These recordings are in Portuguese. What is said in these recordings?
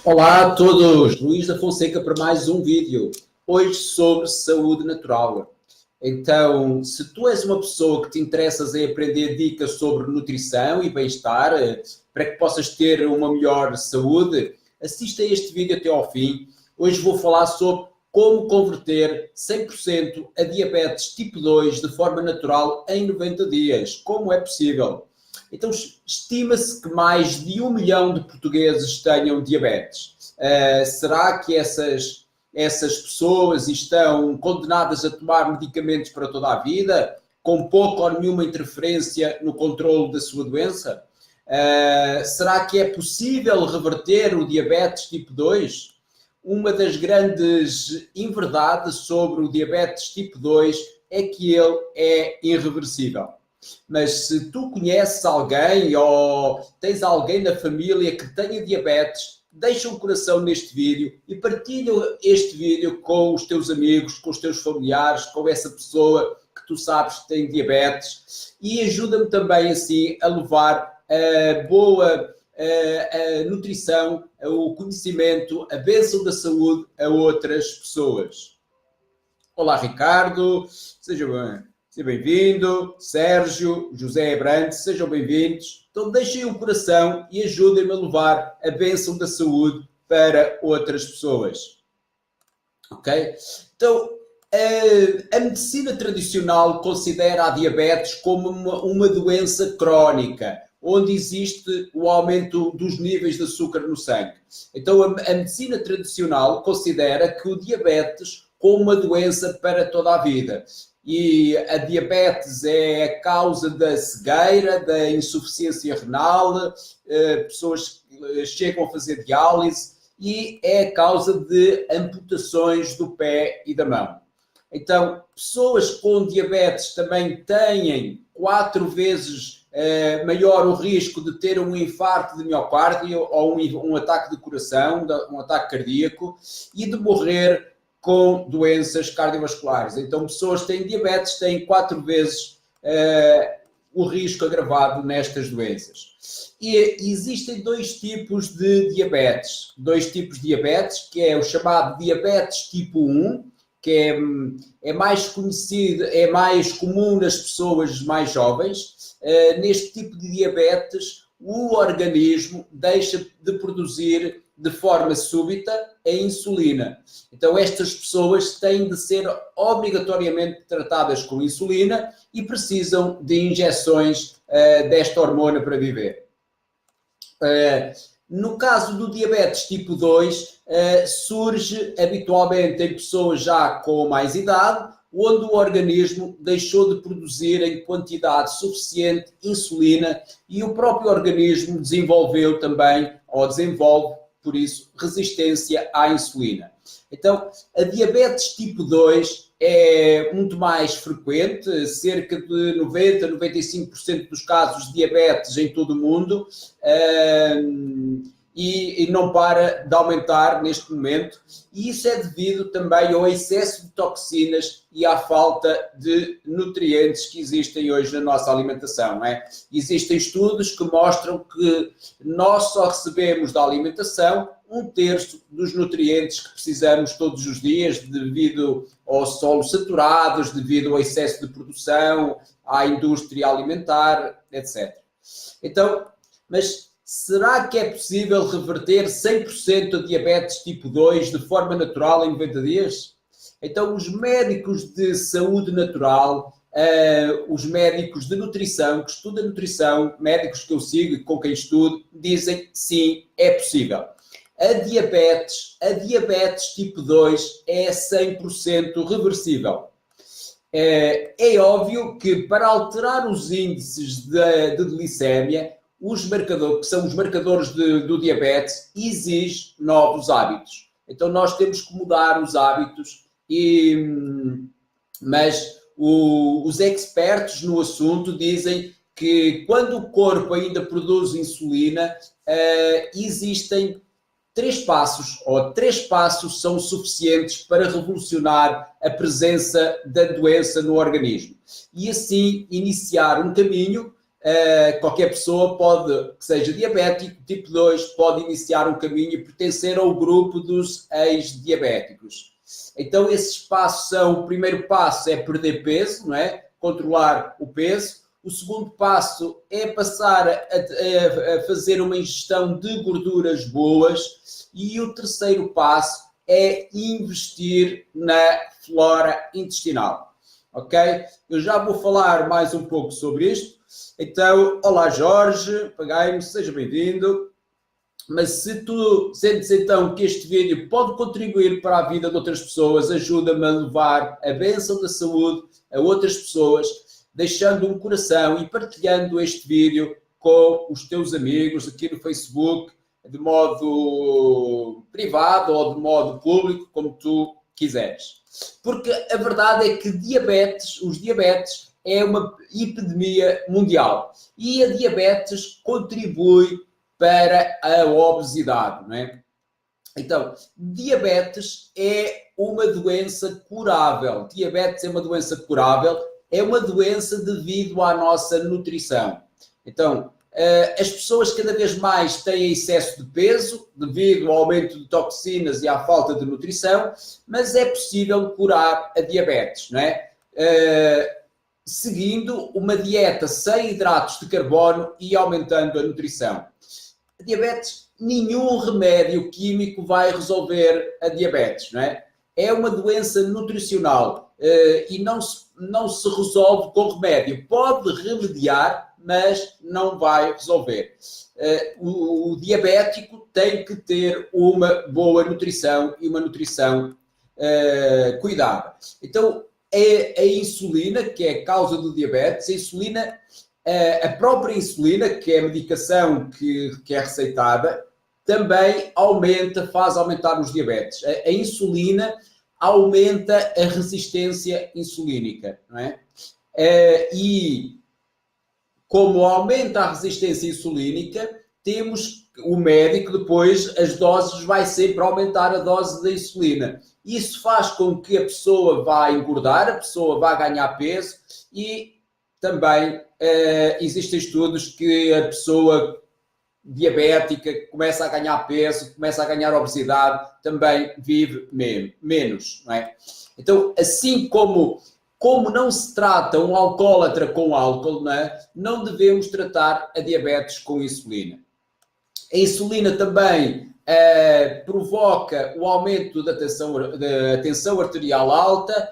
Olá a todos, Luís da Fonseca para mais um vídeo, hoje sobre saúde natural. Então, se tu és uma pessoa que te interessas em aprender dicas sobre nutrição e bem-estar, para que possas ter uma melhor saúde, assista a este vídeo até ao fim. Hoje vou falar sobre como converter 100% a diabetes tipo 2 de forma natural em 90 dias. Como é possível? Então, estima-se que mais de 1 milhão de portugueses tenham diabetes. Será que essas pessoas estão condenadas a tomar medicamentos para toda a vida, com pouca ou nenhuma interferência no controle da sua doença? Será que é possível reverter o diabetes tipo 2? Uma das grandes inverdades sobre o diabetes tipo 2 é que ele é irreversível. Mas se tu conheces alguém ou tens alguém na família que tenha diabetes, deixa um coração neste vídeo e partilha este vídeo com os teus amigos, com os teus familiares, com essa pessoa que tu sabes que tem diabetes, e ajuda-me também assim a levar a boa a nutrição, o conhecimento, a bênção da saúde a outras pessoas. Olá Ricardo, seja bem-vindo, Sérgio, José Abrantes, sejam bem-vindos. Então deixem um coração e ajudem-me a levar a bênção da saúde para outras pessoas. Ok? Então, a medicina tradicional considera a diabetes como uma doença crónica, onde existe o aumento dos níveis de açúcar no sangue. Então, a medicina tradicional considera que o diabetes como uma doença para toda a vida. E a diabetes é a causa da cegueira, da insuficiência renal, pessoas chegam a fazer diálise, e é a causa de amputações do pé e da mão. Então, pessoas com diabetes também têm 4 vezes maior o risco de ter um infarto de miocárdio ou um ataque de coração, um ataque cardíaco, e de morrer com doenças cardiovasculares. Então, pessoas que têm diabetes têm 4 vezes o risco agravado nestas doenças. E existem 2 tipos de diabetes. 2 tipos de diabetes, que é o chamado diabetes tipo 1, que é mais conhecido, é mais comum nas pessoas mais jovens. Neste tipo de diabetes, o organismo deixa de produzir de forma súbita a insulina. Então, estas pessoas têm de ser obrigatoriamente tratadas com insulina e precisam de injeções desta hormona para viver. No caso do diabetes tipo 2, surge habitualmente em pessoas já com mais idade, onde o organismo deixou de produzir em quantidade suficiente insulina e o próprio organismo desenvolveu também, ou desenvolve, por isso, resistência à insulina. Então, a diabetes tipo 2 é muito mais frequente, cerca de 90% a 95% dos casos de diabetes em todo o mundo, e não para de aumentar neste momento, e isso é devido também ao excesso de toxinas e à falta de nutrientes que existem hoje na nossa alimentação, não é? Existem estudos que mostram que nós só recebemos da alimentação 1/3 dos nutrientes que precisamos todos os dias, devido aos solos saturados, devido ao excesso de produção, à indústria alimentar, etc. Então, mas será que é possível reverter 100% a diabetes tipo 2 de forma natural em 90 dias? Então, os médicos de saúde natural, os médicos de nutrição, que estudam nutrição, médicos que eu sigo e com quem estudo, dizem que sim, é possível. A diabetes tipo 2 é 100% reversível. É óbvio que para alterar os índices de glicémia, os marcadores, que são os marcadores do diabetes, exige novos hábitos. Então nós temos que mudar os hábitos, mas os expertos no assunto dizem que quando o corpo ainda produz insulina, existem 3 passos, ou 3 passos são suficientes para revolucionar a presença da doença no organismo. E assim iniciar um caminho qualquer pessoa pode, que seja diabético, tipo 2, pode iniciar um caminho e pertencer ao grupo dos ex-diabéticos. Então, esses passos são, o primeiro passo é perder peso, não é? Controlar o peso. O segundo passo é passar a fazer uma ingestão de gorduras boas. E o terceiro passo é investir na flora intestinal. Ok? Eu já vou falar mais um pouco sobre isto. Então, olá Jorge, pagai-me, seja bem-vindo. Mas se tu sentes então que este vídeo pode contribuir para a vida de outras pessoas, ajuda-me a levar a bênção da saúde a outras pessoas, deixando um coração e partilhando este vídeo com os teus amigos aqui no Facebook, de modo privado ou de modo público, como tu quiseres. Porque a verdade é que os diabetes é uma epidemia mundial e a diabetes contribui para a obesidade, não é? Então, diabetes é uma doença curável. Diabetes é uma doença curável, é uma doença devido à nossa nutrição. Então, as pessoas cada vez mais têm excesso de peso devido ao aumento de toxinas e à falta de nutrição, mas é possível curar a diabetes, não é? Seguindo uma dieta sem hidratos de carbono e aumentando a nutrição. A diabetes, nenhum remédio químico vai resolver a diabetes, não é? É uma doença nutricional e não se resolve com remédio. Pode remediar, mas não vai resolver. O diabético tem que ter uma boa nutrição e uma nutrição cuidada. Então, a insulina, que é a causa do diabetes, a própria insulina, que é a medicação que é receitada, também faz aumentar os diabetes. A insulina aumenta a resistência insulínica, não é? E como aumenta a resistência insulínica, temos o médico depois, as doses, vai sempre aumentar a dose da insulina. Isso faz com que a pessoa vá engordar, a pessoa vá ganhar peso e também existem estudos que a pessoa diabética começa a ganhar peso, começa a ganhar obesidade, também vive menos, não é? Então, assim como não se trata um alcoólatra com álcool, não é? Não devemos tratar a diabetes com insulina. A insulina também provoca o aumento da tensão arterial alta,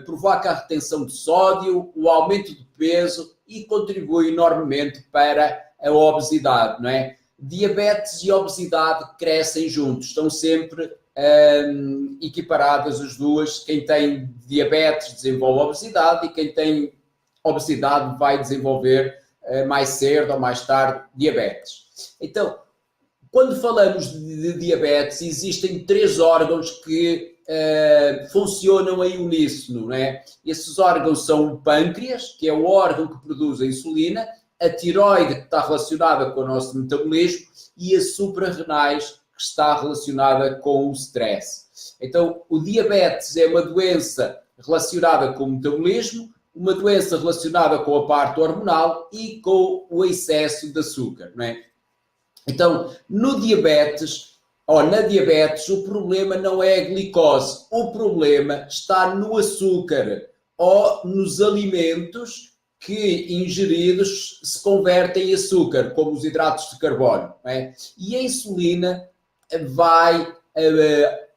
provoca a retenção de sódio, o aumento de peso e contribui enormemente para a obesidade, não é? Diabetes e obesidade crescem juntos, estão sempre equiparadas as duas. Quem tem diabetes desenvolve obesidade e quem tem obesidade vai desenvolver mais cedo ou mais tarde diabetes. Então, quando falamos de diabetes, existem 3 órgãos que funcionam em uníssono, não é? Esses órgãos são o pâncreas, que é o órgão que produz a insulina, a tiroide, que está relacionada com o nosso metabolismo, e as suprarrenais, que está relacionada com o stress. Então, o diabetes é uma doença relacionada com o metabolismo, uma doença relacionada com a parte hormonal e com o excesso de açúcar, não é? Então, na diabetes, o problema não é a glicose, o problema está no açúcar ou nos alimentos que ingeridos se convertem em açúcar, como os hidratos de carbono, não é? E a insulina vai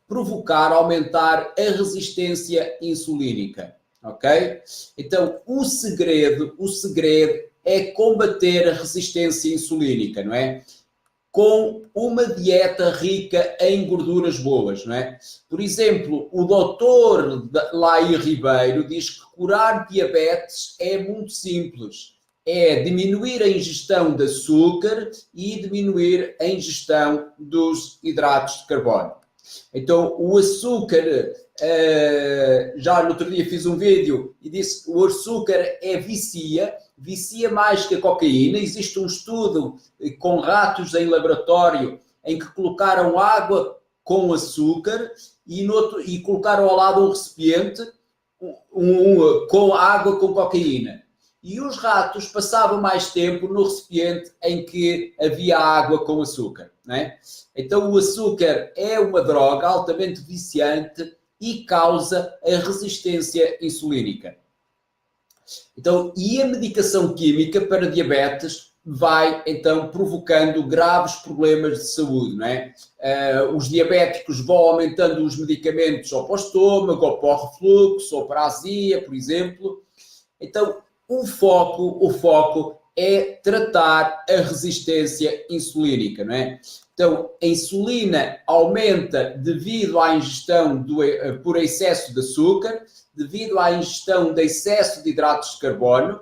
provocar, aumentar a resistência insulínica, ok? Então, o segredo é combater a resistência insulínica, não é? Com uma dieta rica em gorduras boas, não é? Por exemplo, o doutor Laí Ribeiro diz que curar diabetes é muito simples. É diminuir a ingestão de açúcar e diminuir a ingestão dos hidratos de carbono. Então, o açúcar, já no outro dia fiz um vídeo e disse que o açúcar vicia mais que a cocaína. Existe um estudo com ratos em laboratório em que colocaram água com açúcar e colocaram ao lado um recipiente com água com cocaína. e os ratos passavam mais tempo no recipiente em que havia água com açúcar, não é? Então o açúcar é uma droga altamente viciante e causa a resistência insulínica. Então, e a medicação química para diabetes vai, então, provocando graves problemas de saúde, não é? Os diabéticos vão aumentando os medicamentos ou para o estômago, ou para o refluxo, ou para a azia, por exemplo. Então, o foco é tratar a resistência insulínica, não é? Então, a insulina aumenta devido à ingestão por excesso de açúcar, devido à ingestão de excesso de hidratos de carbono.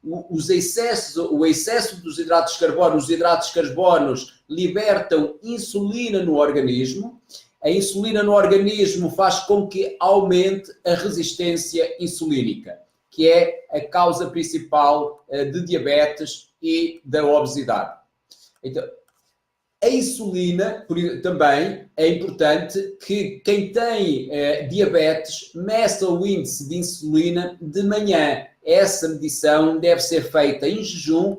O excesso dos hidratos de carbono, os hidratos de carbono libertam insulina no organismo. A insulina no organismo faz com que aumente a resistência insulínica, que é a causa principal de diabetes e da obesidade. Então, a insulina, também, é importante que quem tem diabetes meça o índice de insulina de manhã. Essa medição deve ser feita em jejum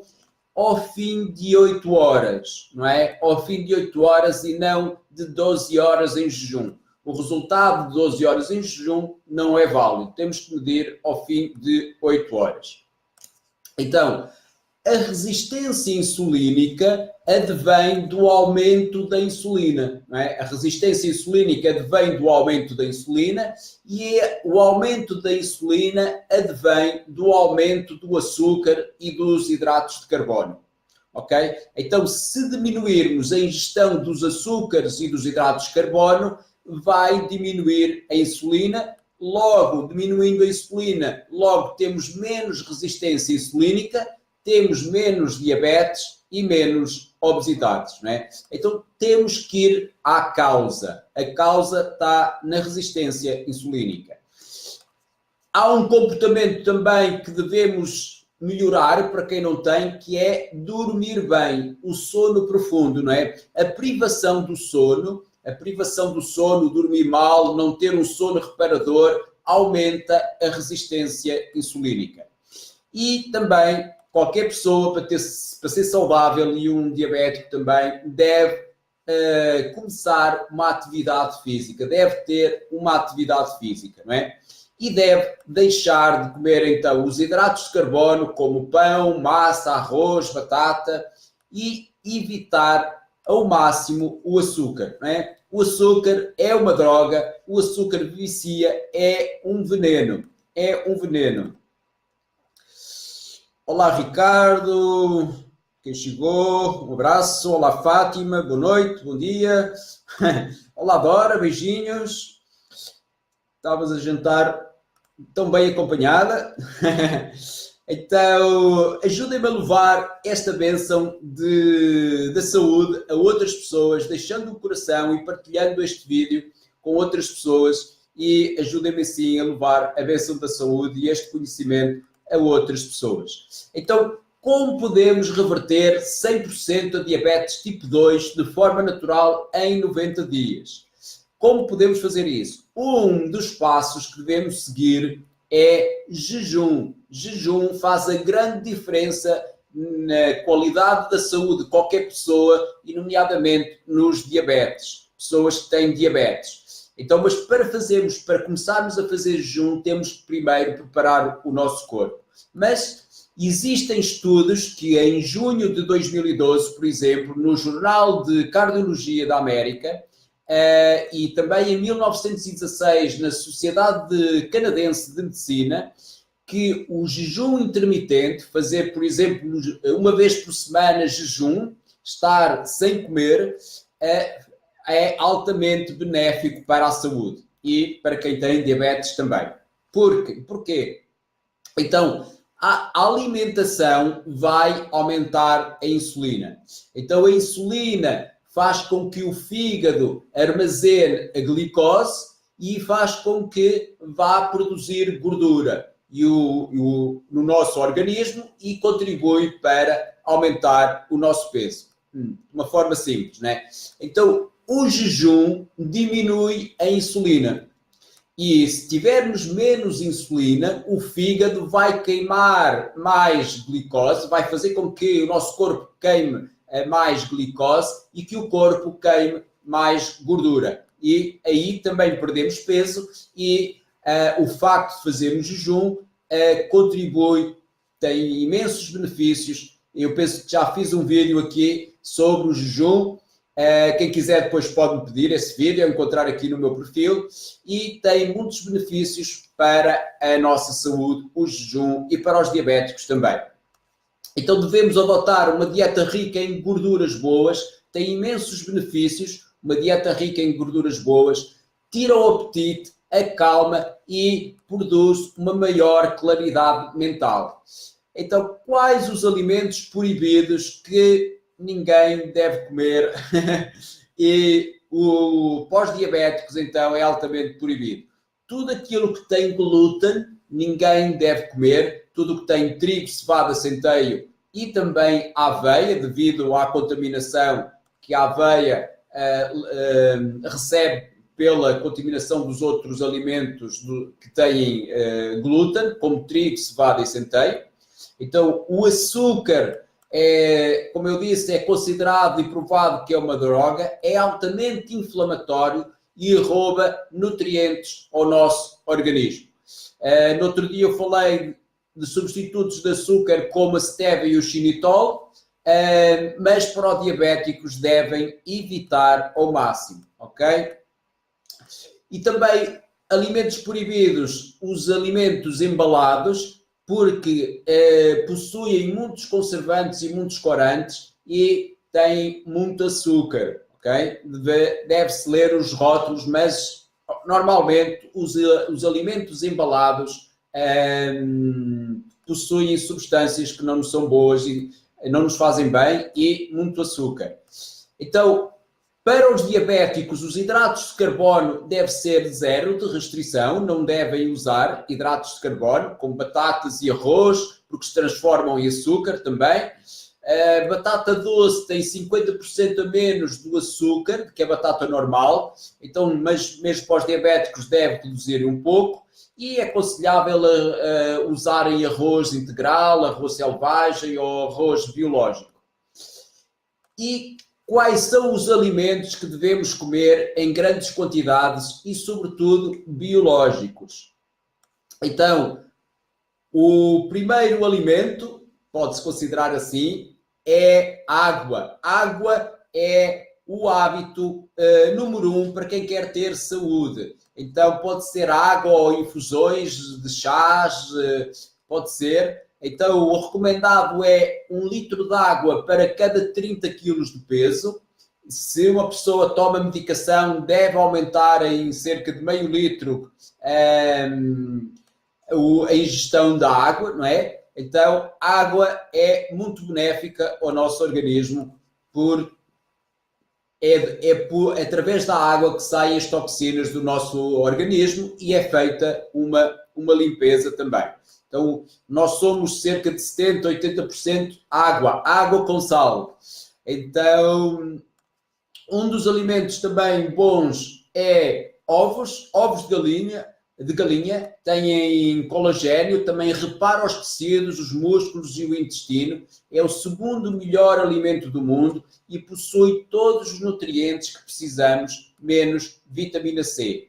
ao fim de 8 horas, não é? Ao fim de 8 horas e não de 12 horas em jejum. O resultado de 12 horas em jejum não é válido. Temos que medir ao fim de 8 horas. Então, a resistência insulínica advém do aumento da insulina, não é? A resistência insulínica advém do aumento da insulina e o aumento da insulina advém do aumento do açúcar e dos hidratos de carbono, ok? Então, se diminuirmos a ingestão dos açúcares e dos hidratos de carbono, vai diminuir a insulina. Logo, diminuindo a insulina, logo temos menos resistência insulínica, temos menos diabetes e menos obesidades, não é? Então temos que ir à causa. A causa está na resistência insulínica. Há um comportamento também que devemos melhorar para quem não tem, que é dormir bem, o sono profundo, não é? A privação do sono, dormir mal, não ter um sono reparador, aumenta a resistência insulínica. E também qualquer pessoa, para ser saudável, e um diabético também, deve começar uma atividade física, deve ter uma atividade física, não é? E deve deixar de comer, então, os hidratos de carbono, como pão, massa, arroz, batata, e evitar ao máximo o açúcar, não é? O açúcar é uma droga, o açúcar vicia, é um veneno, Olá, Ricardo, quem chegou, um abraço. Olá, Fátima, boa noite, bom dia. Olá, Dora, beijinhos. Estavas a jantar tão bem acompanhada. Então, ajudem-me a levar esta bênção da saúde a outras pessoas, deixando o coração e partilhando este vídeo com outras pessoas e ajudem-me assim a levar a bênção da saúde e este conhecimento a outras pessoas. Então, como podemos reverter 100% a diabetes tipo 2 de forma natural em 90 dias? Como podemos fazer isso? Um dos passos que devemos seguir é jejum. Jejum faz a grande diferença na qualidade da saúde de qualquer pessoa e, nomeadamente, nos diabetes, pessoas que têm diabetes. Então, mas para começarmos a fazer jejum, temos que primeiro preparar o nosso corpo. Mas existem estudos que em junho de 2012, por exemplo, no Jornal de Cardiologia da América, e também em 1916 na Sociedade Canadense de Medicina, que o jejum intermitente, fazer, por exemplo, uma vez por semana jejum, estar sem comer, é altamente benéfico para a saúde e para quem tem diabetes também. Porquê? Então, a alimentação vai aumentar a insulina. Então, a insulina faz com que o fígado armazene a glicose e faz com que vá produzir gordura no nosso organismo e contribui para aumentar o nosso peso. De uma forma simples, né? Então, o jejum diminui a insulina. E se tivermos menos insulina, o fígado vai queimar mais glicose, vai fazer com que o nosso corpo queime mais glicose e que o corpo queime mais gordura. E aí também perdemos peso e o facto de fazermos jejum contribui, tem imensos benefícios. Eu penso que já fiz um vídeo aqui sobre o jejum. Quem quiser depois pode-me pedir esse vídeo, é encontrar aqui no meu perfil, e tem muitos benefícios para a nossa saúde, o jejum, e para os diabéticos também. Então devemos adotar uma dieta rica em gorduras boas, tem imensos benefícios, uma dieta rica em gorduras boas, tira o apetite, acalma e produz uma maior claridade mental. Então, quais os alimentos proibidos que ninguém deve comer? E o pós-diabéticos, então, é altamente proibido. Tudo aquilo que tem glúten, ninguém deve comer. Tudo o que tem trigo, cevada, centeio e também aveia, devido à contaminação que a aveia recebe pela contaminação dos outros alimentos que têm glúten, como trigo, cevada e centeio. Então, o açúcar, como eu disse, é considerado e provado que é uma droga, é altamente inflamatório e rouba nutrientes ao nosso organismo. No outro dia eu falei de substitutos de açúcar como a stevia e o xilitol, mas para os diabéticos devem evitar ao máximo, ok? E também alimentos proibidos, os alimentos embalados, porque possuem muitos conservantes e muitos corantes e têm muito açúcar, ok? Deve-se ler os rótulos, mas normalmente os alimentos embalados possuem substâncias que não nos são boas e não nos fazem bem e muito açúcar. Então, para os diabéticos, os hidratos de carbono deve ser zero de restrição, não devem usar hidratos de carbono, como batatas e arroz, porque se transformam em açúcar também. A batata doce tem 50% a menos do açúcar, que é a batata normal, então, mas mesmo para os diabéticos deve reduzir um pouco, e é aconselhável usarem arroz integral, arroz selvagem ou arroz biológico. E quais são os alimentos que devemos comer em grandes quantidades e, sobretudo, biológicos? Então, o primeiro alimento, pode-se considerar assim, é água. Água é o hábito número 1 para quem quer ter saúde. Então, pode ser água ou infusões de chás, pode ser. Então, o recomendado é 1 litro de água para cada 30 kg de peso. Se uma pessoa toma medicação, deve aumentar em cerca de meio litro a ingestão da água, não é? Então, a água é muito benéfica ao nosso organismo, é através da água que saem as toxinas do nosso organismo e é feita uma limpeza também. Então, nós somos cerca de 70%, 80% água com sal. Então, um dos alimentos também bons é ovos de galinha, têm colagênio, também repara os tecidos, os músculos e o intestino. É o segundo melhor alimento do mundo e possui todos os nutrientes que precisamos, menos vitamina C.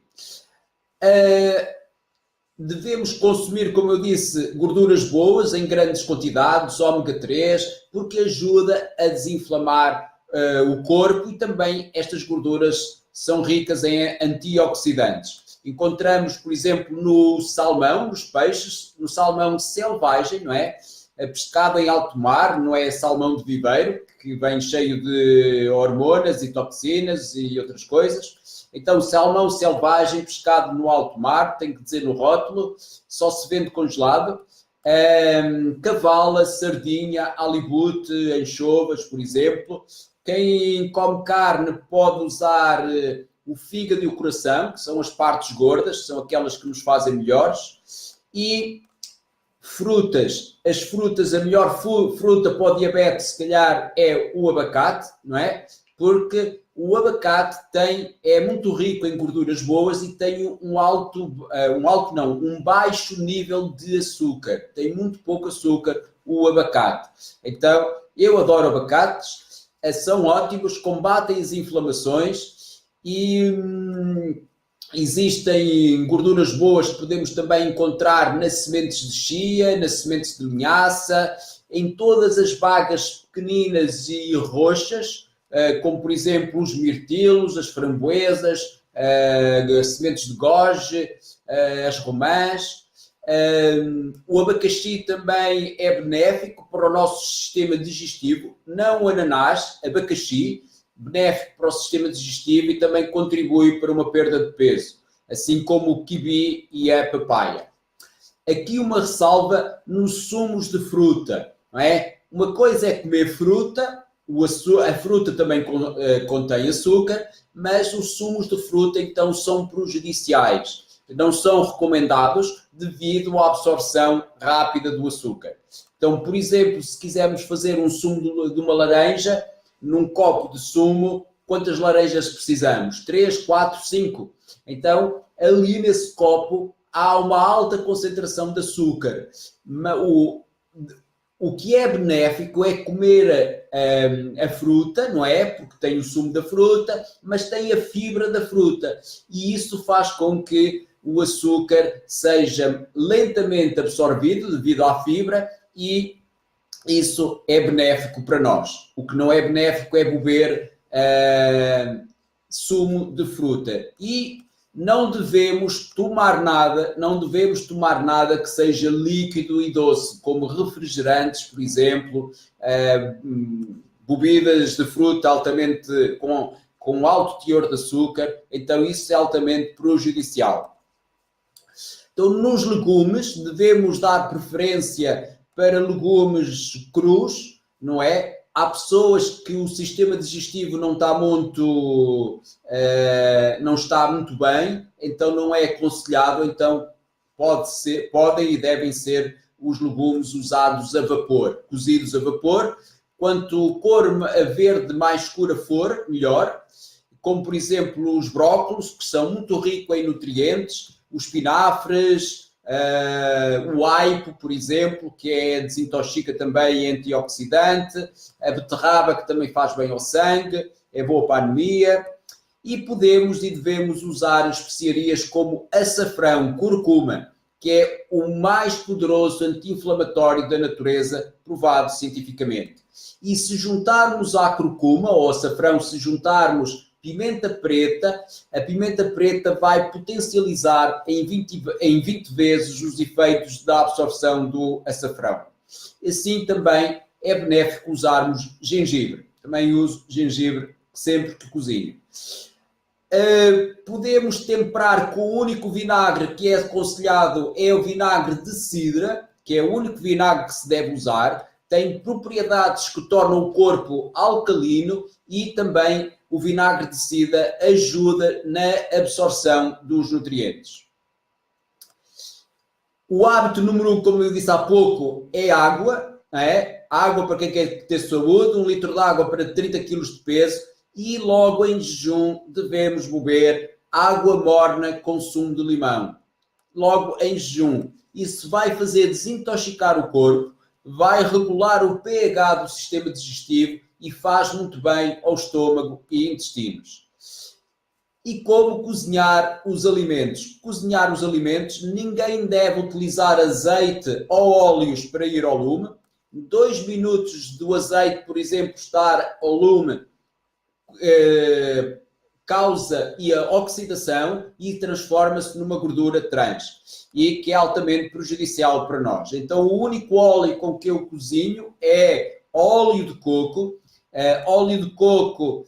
Devemos consumir, como eu disse, gorduras boas em grandes quantidades, ômega 3, porque ajuda a desinflamar o corpo e também estas gorduras são ricas em antioxidantes. Encontramos, por exemplo, no salmão, nos peixes, no salmão selvagem, não é? Pescado em alto mar, não é salmão de viveiro, que vem cheio de hormonas e toxinas e outras coisas. Então, salmão selvagem, pescado no alto mar, tem que dizer no rótulo, só se vende congelado. Cavala, sardinha, alibute, anchovas, por exemplo. Quem come carne pode usar o fígado e o coração, que são as partes gordas, são aquelas que nos fazem melhores. E frutas. As frutas, a melhor fruta para o diabetes, se calhar, é o abacate, não é? Porque o abacate é muito rico em gorduras boas e tem um baixo nível de açúcar. Tem muito pouco açúcar o abacate. Então, eu adoro abacates, são ótimos, combatem as inflamações e existem gorduras boas que podemos também encontrar nas sementes de chia, nas sementes de linhaça, em todas as bagas pequeninas e roxas, como por exemplo os mirtilos, as framboesas, as sementes de goji, as romãs. O abacaxi também é benéfico para o nosso sistema digestivo, não o ananás, abacaxi, benéfico para o sistema digestivo e também contribui para uma perda de peso, assim como o kiwi e a papaya. Aqui uma ressalva nos sumos de fruta, não é? Uma coisa é comer fruta, a fruta também contém açúcar, mas os sumos de fruta então são prejudiciais, não são recomendados devido à absorção rápida do açúcar. Então, por exemplo, se quisermos fazer um sumo de uma laranja, num copo de sumo, quantas laranjas precisamos? 3, 4, 5. Então, ali nesse copo há uma alta concentração de açúcar. O que é benéfico é comer a fruta, não é? Porque tem o sumo da fruta, mas tem a fibra da fruta. E isso faz com que o açúcar seja lentamente absorvido devido à fibra e isso é benéfico para nós. O que não é benéfico é beber sumo de fruta. E não devemos tomar nada que seja líquido e doce, como refrigerantes, por exemplo, bebidas de fruta altamente com alto teor de açúcar. Então isso é altamente prejudicial. Então, nos legumes, devemos dar preferência para legumes crus, não é? Há pessoas que o sistema digestivo não está muito bem, então não é aconselhado, então podem e devem ser os legumes usados a vapor, cozidos a vapor. Quanto cor verde mais escura for, melhor. Como, por exemplo, os brócolos, que são muito ricos em nutrientes, os espinafres, o aipo, por exemplo, que desintoxica também, é antioxidante, a beterraba, que também faz bem ao sangue, é boa para a anemia, e podemos e devemos usar especiarias como açafrão, curcuma, que é o mais poderoso anti-inflamatório da natureza, provado cientificamente. E se juntarmos à curcuma, ou açafrão, se juntarmos pimenta preta, a pimenta preta vai potencializar em 20 vezes os efeitos da absorção do açafrão. Assim também é benéfico usarmos gengibre. Também uso gengibre sempre que cozinho. Podemos temperar com o único vinagre que é aconselhado, é o vinagre de cidra, que é o único vinagre que se deve usar. Tem propriedades que tornam o corpo alcalino e também o vinagre de cidra ajuda na absorção dos nutrientes. O hábito número 1, como eu disse há pouco, é água. Água para quem quer ter saúde, 1 litro de água para 30 kg de peso e logo em jejum devemos beber água morna com sumo de limão. Logo em jejum. Isso vai fazer desintoxicar o corpo, vai regular o pH do sistema digestivo e faz muito bem ao estômago e intestinos. E como cozinhar os alimentos? Cozinhar os alimentos, ninguém deve utilizar azeite ou óleos para ir ao lume. 2 minutos do azeite, por exemplo, estar ao lume causa a oxidação e transforma-se numa gordura trans e que é altamente prejudicial para nós. Então, o único óleo com que eu cozinho é óleo de coco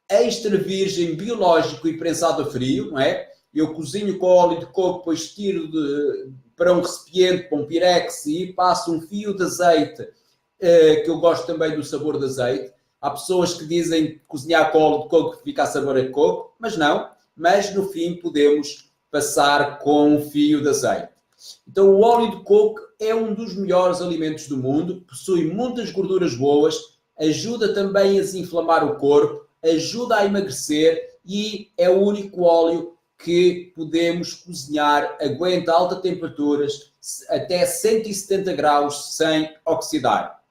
extra virgem, biológico e prensado a frio, não é? Eu cozinho com óleo de coco, depois tiro para um recipiente, para um pirex e passo um fio de azeite, que eu gosto também do sabor do azeite. Há pessoas que dizem cozinhar com óleo de coco fica a sabor a coco, mas não. Mas no fim podemos passar com um fio de azeite. Então o óleo de coco é um dos melhores alimentos do mundo, possui muitas gorduras boas, ajuda também a desinflamar o corpo, ajuda a emagrecer e é o único óleo que podemos cozinhar, aguenta altas temperaturas, até 170 graus sem oxidar.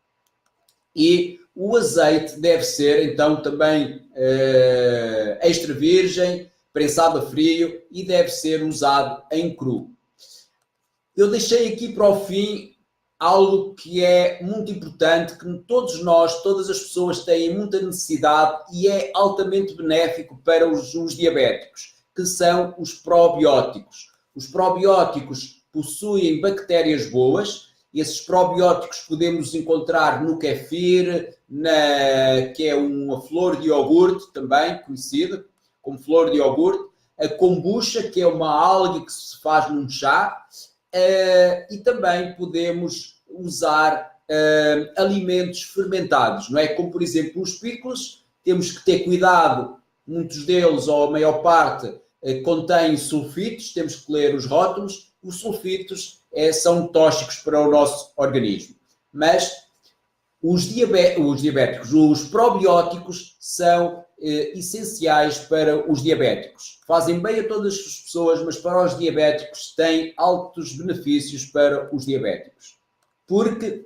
E o azeite deve ser então também extra virgem, prensado a frio e deve ser usado em cru. Eu deixei aqui para o fim algo que é muito importante, que todos nós, todas as pessoas têm muita necessidade e é altamente benéfico para os diabéticos, que são os probióticos. Os probióticos possuem bactérias boas. Esses probióticos podemos encontrar no kefir, que é uma flor de iogurte também conhecida como flor de iogurte, a kombucha, que é uma alga que se faz num chá, e também podemos usar alimentos fermentados, não é? Como, por exemplo, os picles, temos que ter cuidado, muitos deles, ou a maior parte, contêm sulfitos, temos que ler os rótulos. Os sulfitos são tóxicos para o nosso organismo, mas os diabéticos, os probióticos são essenciais para os diabéticos. Fazem bem a todas as pessoas, mas para os diabéticos têm altos benefícios para os diabéticos. Porque,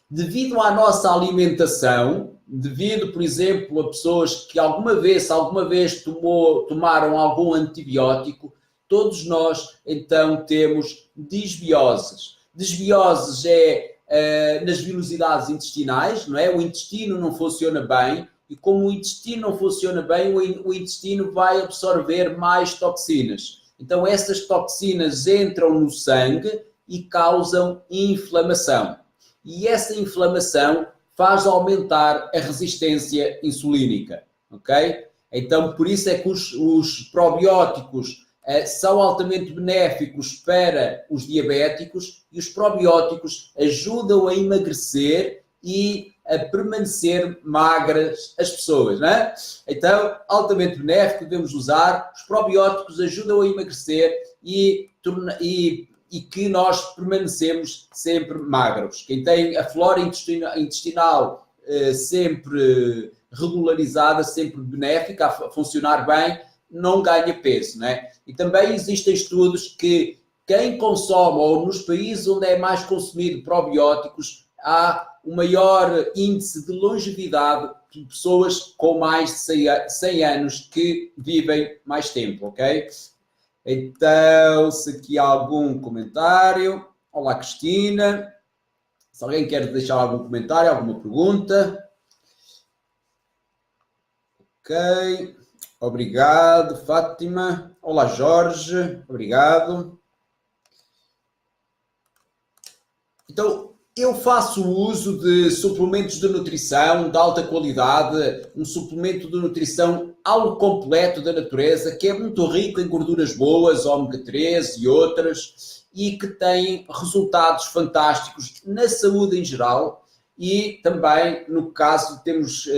devido à nossa alimentação, devido, por exemplo, a pessoas que alguma vez tomaram algum antibiótico, todos nós, então, temos disbioses. Disbioses nas velocidades intestinais, não é? O intestino não funciona bem e como o intestino não funciona bem, o intestino vai absorver mais toxinas. Então, essas toxinas entram no sangue e causam inflamação. E essa inflamação faz aumentar a resistência insulínica, ok? Então, por isso é que os probióticos são altamente benéficos para os diabéticos e os probióticos ajudam a emagrecer e a permanecer magras as pessoas, não é? Então, altamente benéfico, devemos usar. Os probióticos ajudam a emagrecer e que nós permanecemos sempre magros. Quem tem a flora intestinal sempre regularizada, sempre benéfica, a funcionar bem, não ganha peso, não é? E também existem estudos que quem consome, ou nos países onde é mais consumido probióticos, há o maior índice de longevidade de pessoas com mais de 100 anos que vivem mais tempo, ok? Então, se aqui há algum comentário. Olá, Cristina. Se alguém quer deixar algum comentário, alguma pergunta. Ok. Obrigado, Fátima. Olá, Jorge. Obrigado. Então, eu faço uso de suplementos de nutrição de alta qualidade, um suplemento de nutrição algo completo da natureza, que é muito rico em gorduras boas, ômega 3 e outras, e que tem resultados fantásticos na saúde em geral. E também, no caso, temos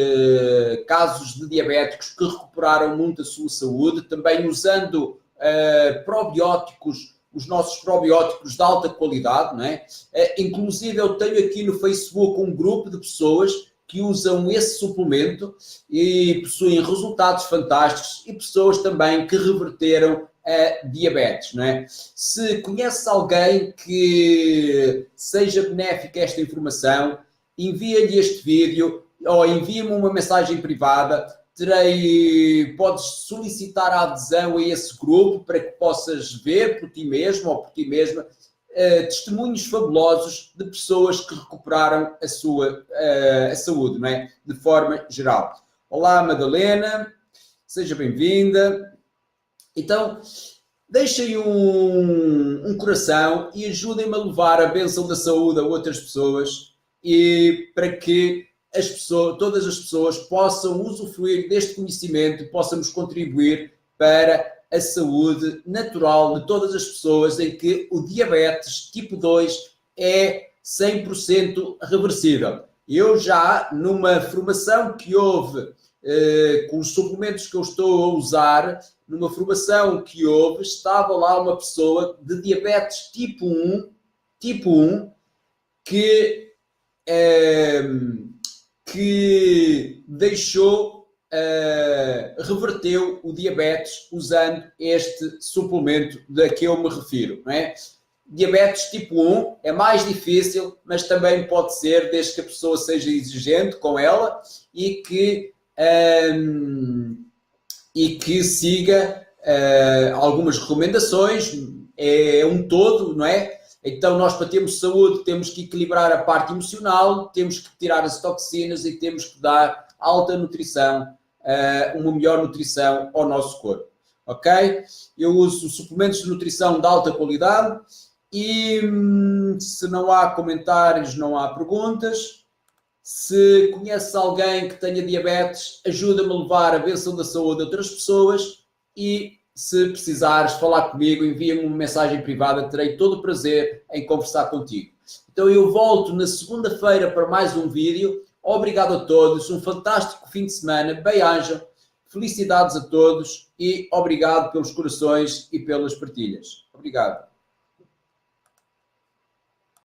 casos de diabéticos que recuperaram muito a sua saúde, também usando probióticos, os nossos probióticos de alta qualidade, não é? Inclusive, eu tenho aqui no Facebook um grupo de pessoas que usam esse suplemento e possuem resultados fantásticos e pessoas também que reverteram a diabetes, não é? Se conhece alguém que seja benéfica a esta informação, envia-lhe este vídeo ou envia-me uma mensagem privada. Podes solicitar a adesão a esse grupo para que possas ver por ti mesmo ou por ti mesma testemunhos fabulosos de pessoas que recuperaram a sua saúde, não é? De forma geral. Olá, Madalena, seja bem-vinda. Então, deixem um coração e ajudem-me a levar a bênção da saúde a outras pessoas e para que todas as pessoas possam usufruir deste conhecimento, possamos contribuir para a saúde natural de todas as pessoas, em que o diabetes tipo 2 é 100% reversível. Eu já, numa formação que houve, com os suplementos que eu estou a usar, numa formação que houve, estava lá uma pessoa de diabetes tipo 1, que deixou reverteu o diabetes usando este suplemento a que eu me refiro, não é? Diabetes tipo 1 é mais difícil, mas também pode ser, desde que a pessoa seja exigente com ela e que siga algumas recomendações, é um todo, não é? Então nós, para termos saúde, temos que equilibrar a parte emocional, temos que tirar as toxinas e temos que dar alta nutrição, uma melhor nutrição ao nosso corpo, ok? Eu uso suplementos de nutrição de alta qualidade e se não há comentários, não há perguntas. Se conheces alguém que tenha diabetes, ajuda-me a levar a bênção da saúde a outras pessoas e se precisares falar comigo, envia-me uma mensagem privada, terei todo o prazer em conversar contigo. Então eu volto na segunda-feira para mais um vídeo. Obrigado a todos, um fantástico fim de semana, bem-ajam, felicidades a todos e obrigado pelos corações e pelas partilhas. Obrigado.